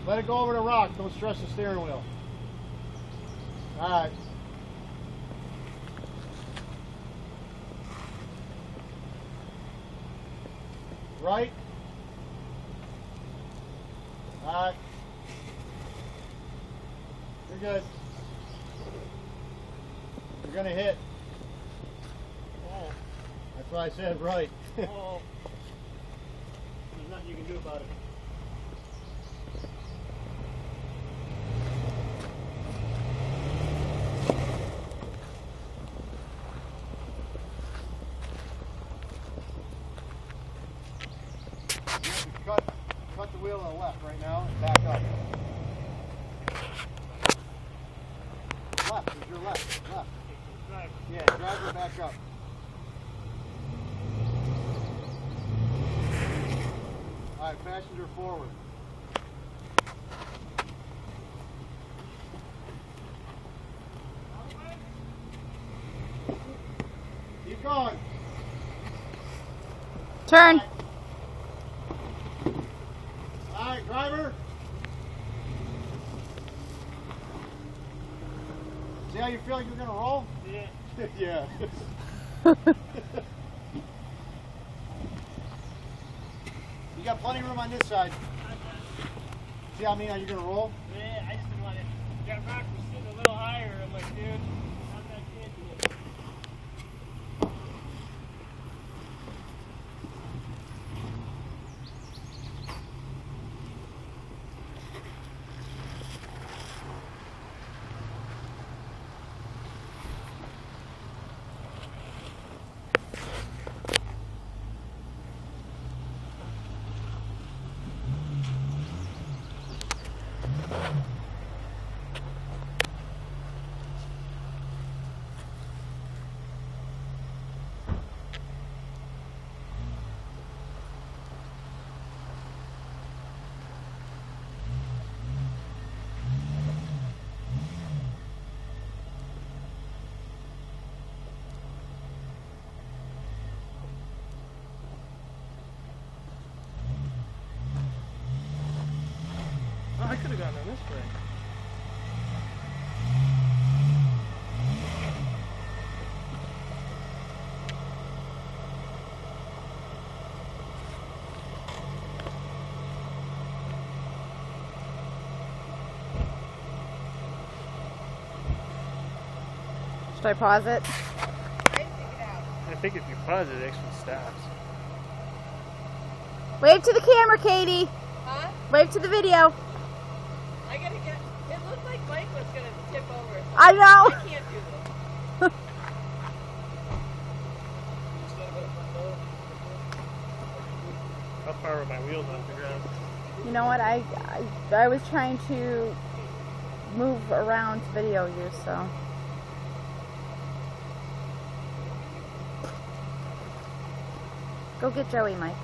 Let it go over the rock. Don't stress the steering wheel. All right. Right. All right. You're good. You're going to hit. Oh. That's what I said, right. Oh. There's nothing you can do about it. Cut the wheel on the left right now and back up. Left is your left. Left. Drive. Yeah, drive her back up. Alright, passenger forward. Keep going. Turn. Alright, driver. See how you feel like you're going to roll? Yeah. Yeah. You got plenty of room on this side. See how you're going to roll? Yeah, I just didn't want it. That rock was sitting a little higher. I'm like, dude, I'm not camping it. Oh, I could have gone on this way. Should I pause it? I think if you pause it actually stops. Wave to the camera, Katie. Huh? Wave to the video. I gotta get. It looked like Mike was gonna tip over. I know. I can't do this. How far were my wheels off the ground? You know what? I was trying to move around to video you, so. Go get Joey, Mike.